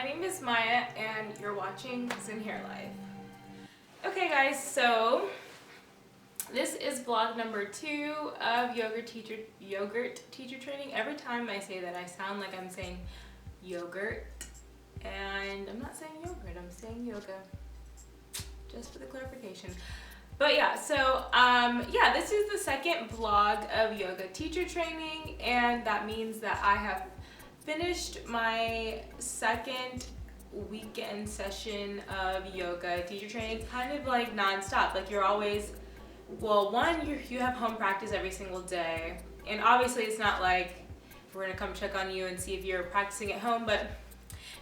my name is Maya and you're watching Zen Hair Life. Okay guys, so this is vlog number 2 of yogurt teacher training. Every time I say that I sound like I'm saying yogurt, and I'm not saying yogurt, I'm saying yoga, just for the clarification. But yeah, so this is the second vlog of yoga teacher training, and that means that I have finished my second weekend session of yoga teacher training, kind of like non-stop. Like you're always, well, you have home practice every single day, and obviously it's not like we're gonna come check on you and see if you're practicing at home, but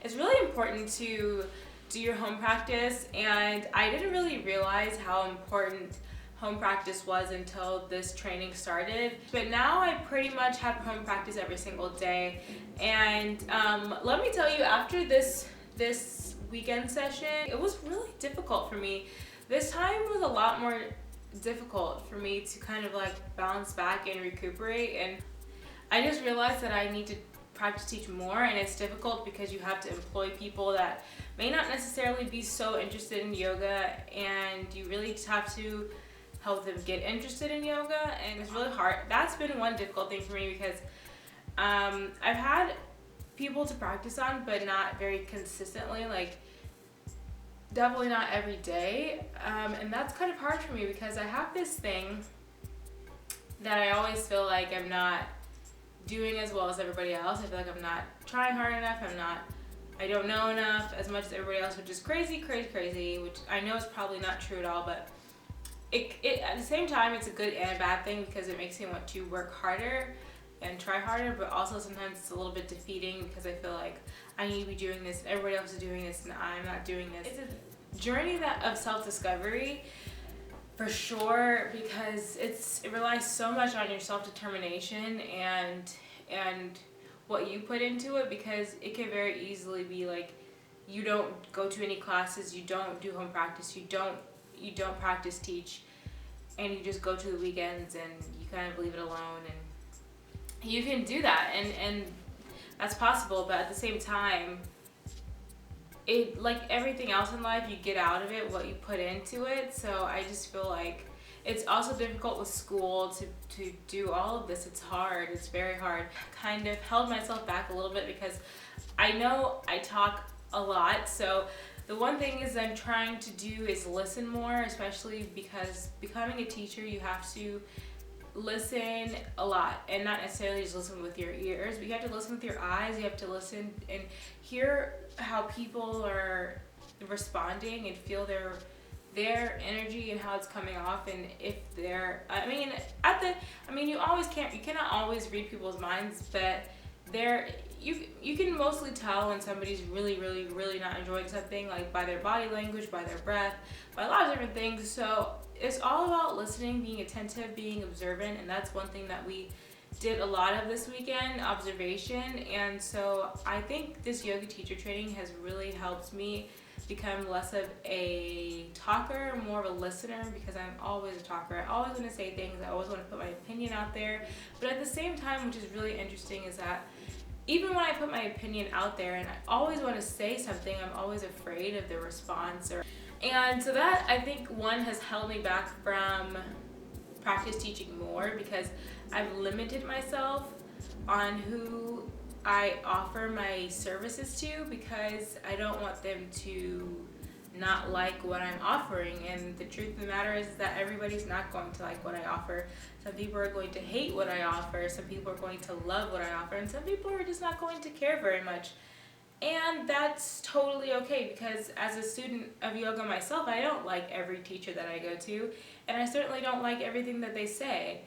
it's really important to do your home practice, and I didn't really realize how important home practice was until this training started. But now I pretty much have home practice every single day, and let me tell you, after this weekend session, it was really difficult for me. This time was a lot more difficult for me to kind of like bounce back and recuperate, and I just realized that I need to practice teach more, and it's difficult because you have to employ people that may not necessarily be so interested in yoga, and you really just have to help them get interested in yoga, and it's really hard. That's been one difficult thing for me because I've had people to practice on, but not very consistently, like definitely not every day, and that's kind of hard for me because I have this thing that I always feel like I'm not doing as well as everybody else. I feel like I'm not trying hard enough, I don't know enough as much as everybody else, which is crazy, which I know is probably not true at all, but it at the same time, it's a good and a bad thing because it makes me want to work harder and try harder, but also sometimes it's a little bit defeating because I feel like I need to be doing this, everybody else is doing this, and I'm not doing this. It's a journey of self-discovery for sure, because it relies so much on your self-determination and what you put into it, because it can very easily be like you don't go to any classes, you don't do home practice, you don't practice teach, and you just go to the weekends and you kind of leave it alone. And you can do that, and that's possible, but at the same time, it, like everything else in life, you get out of it what you put into it. So I just feel like it's also difficult with school to do all of this. It's hard, it's very hard. Kind of held myself back a little bit because I know I talk a lot, so the one thing is I'm trying to do is listen more, especially because becoming a teacher, you have to listen a lot, and not necessarily just listen with your ears, but you have to listen with your eyes. You have to listen and hear how people are responding and feel their energy and how it's coming off, and if they're, you cannot always read people's minds, but you can mostly tell when somebody's really not enjoying something, like by their body language, by their breath, by a lot of different things. So it's all about listening, being attentive, being observant, and that's one thing that we did a lot of this weekend, observation. And so I think this yoga teacher training has really helped me become less of a talker, more of a listener, because I'm always a talker. I always want to say things, I always want to put my opinion out there, but at the same time, which is really interesting, is that even when I put my opinion out there and I always want to say something, I'm always afraid of the response. And so that, I think, one, has held me back from practice teaching more, because I've limited myself on who I offer my services to, because I don't want them to not like what I'm offering. And the truth of the matter is that everybody's not going to like what I offer. Some people are going to hate what I offer, some people are going to love what I offer, and some people are just not going to care very much. And that's totally okay, because as a student of yoga myself, I don't like every teacher that I go to, and I certainly don't like everything that they say.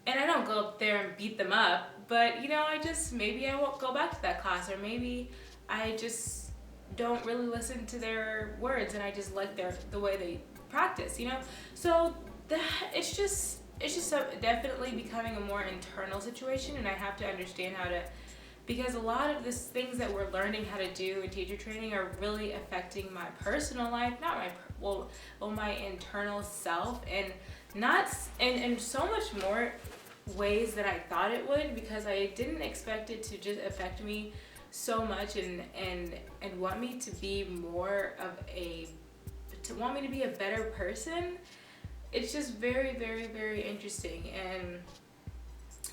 And I don't go up there and beat them up, but maybe I won't go back to that class, or maybe I just don't really listen to their words and I just like the way they practice, So it's just definitely becoming a more internal situation, and I have to understand how to, because a lot of these things that we're learning how to do in teacher training are really affecting my personal life, not my internal self, and so much more ways than I thought it would, because I didn't expect it to just affect me so much and want me to be want me to be a better person. It's just very, very, very interesting, and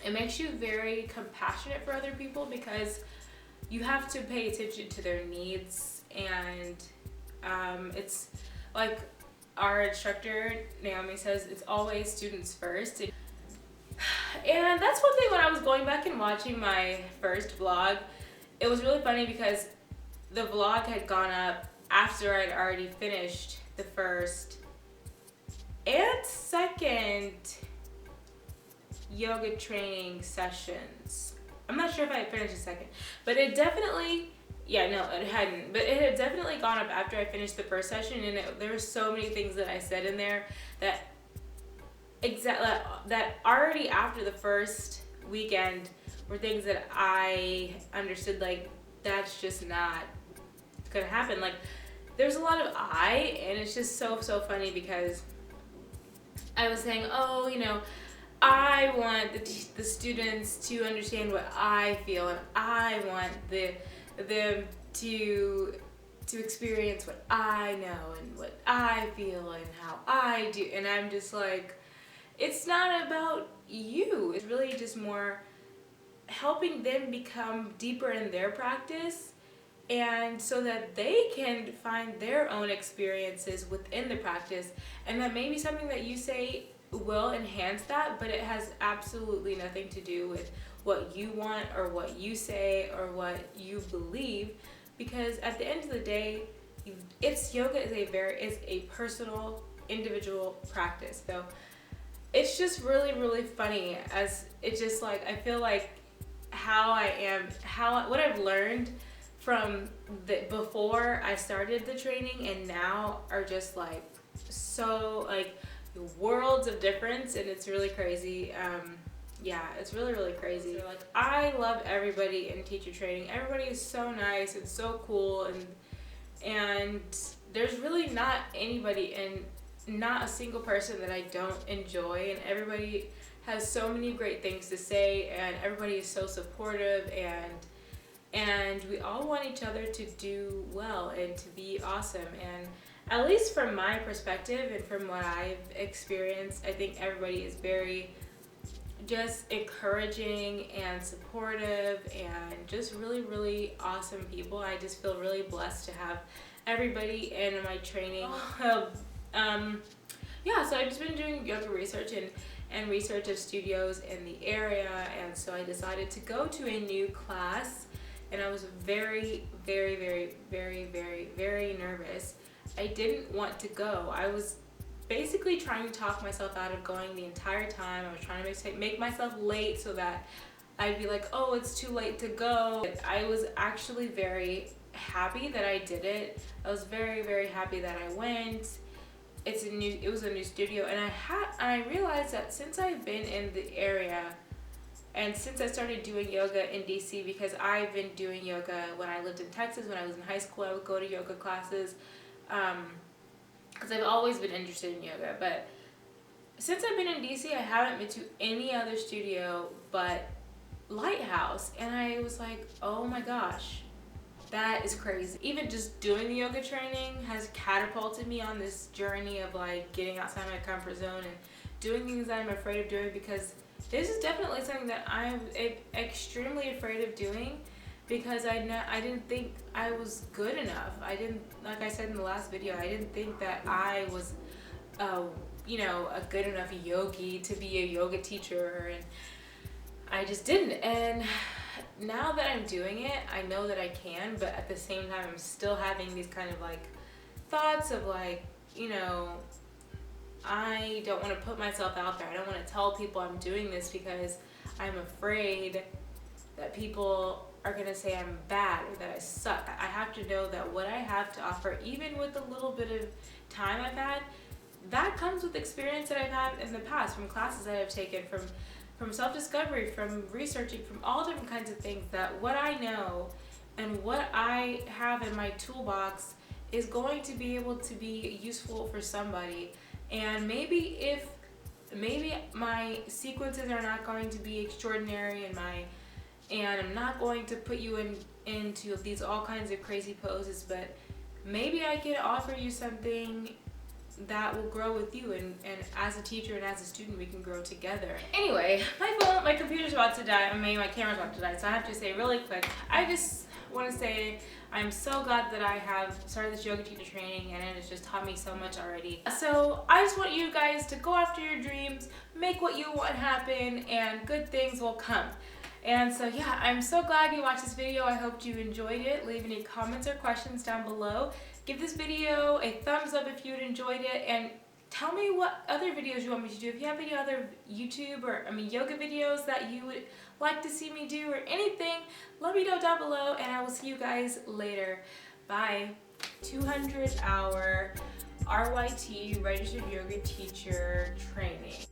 it makes you very compassionate for other people because you have to pay attention to their needs. And it's like our instructor Naomi says, it's always students first. And that's one thing, when I was going back and watching my first vlog, it was really funny because the vlog had gone up after I'd already finished the first and second yoga training sessions. I'm not sure if I had finished the second, but it definitely, yeah, no, it hadn't, but it had definitely gone up after I finished the first session, and there were so many things that I said in there that already after the first weekend were things that I understood, like, that's just not gonna happen. Like, there's a lot of and it's just so funny because I was saying, oh, you know, I want the students to understand what I feel, and I want them to experience what I know and what I feel and how I do. And I'm just like, it's not about you. It's really just more helping them become deeper in their practice, and so that they can find their own experiences within the practice. And that may be something that you say will enhance that, but it has absolutely nothing to do with what you want or what you say or what you believe, because at the end of the day, yoga is a personal, individual practice. So it's just really, really funny, as it's just like, I feel like what I've learned from before I started the training and now are just like so like worlds of difference, and it's really crazy. Yeah, it's really, really crazy. So, like, I love everybody in teacher training. Everybody is so nice and so cool, and there's really not anybody and not a single person that I don't enjoy, and everybody has so many great things to say, and everybody is so supportive, and we all want each other to do well and to be awesome. And at least from my perspective and from what I've experienced, I think everybody is very just encouraging and supportive and just really, really awesome people. I just feel really blessed to have everybody in my training. Yeah, so I've just been doing yoga research and research of studios in the area, and so I decided to go to a new class, and I was very, very, very, very, very, very nervous. I didn't want to go. I was basically trying to talk myself out of going the entire time. I was trying to make myself late so that I'd be like, oh, it's too late to go. I was actually very happy that I did it. I was very, very happy that I went. It was a new studio, and I realized that since I've been in the area and since I started doing yoga in DC, because I've been doing yoga when I lived in Texas. When I was in high school, I would go to yoga classes because I've always been interested in yoga. But since I've been in DC, I haven't been to any other studio but Lighthouse, and I was like, oh my gosh, that is crazy. Even just doing the yoga training has catapulted me on this journey of like getting outside my comfort zone and doing things that I'm afraid of doing, because this is definitely something that I'm extremely afraid of doing, because I didn't think I was good enough. Like I said in the last video, I didn't think that I was you know, a good enough yogi to be a yoga teacher, and I just didn't. And now that I'm doing it, I know that I can, but at the same time, I'm still having these kind of like thoughts of like, you know, I don't want to put myself out there. I don't want to tell people I'm doing this because I'm afraid that people are going to say I'm bad or that I suck. I have to know that what I have to offer, even with the little bit of time I've had, that comes with experience that I've had in the past, from classes that I've taken, from self-discovery, from researching, from all different kinds of things, that what I know and what I have in my toolbox is going to be able to be useful for somebody. And maybe my sequences are not going to be extraordinary, and I'm not going to put you in into these all kinds of crazy poses, but maybe I can offer you something that will grow with you, and as a teacher and as a student we can grow together. Anyway, my computer's about to die. I mean, my camera's about to die, so I have to say really quick, I just want to say I'm so glad that I have started this yoga teacher training, and it has just taught me so much already. So I just want you guys to go after your dreams, make what you want happen, and good things will come. And so yeah, I'm so glad you watched this video. I hope you enjoyed it. Leave any comments or questions down below. Give this video a thumbs up if you enjoyed it, and tell me what other videos you want me to do. If you have any other YouTube or yoga videos that you would like to see me do or anything, let me know down below, and I will see you guys later. Bye. 200-hour RYT registered yoga teacher training.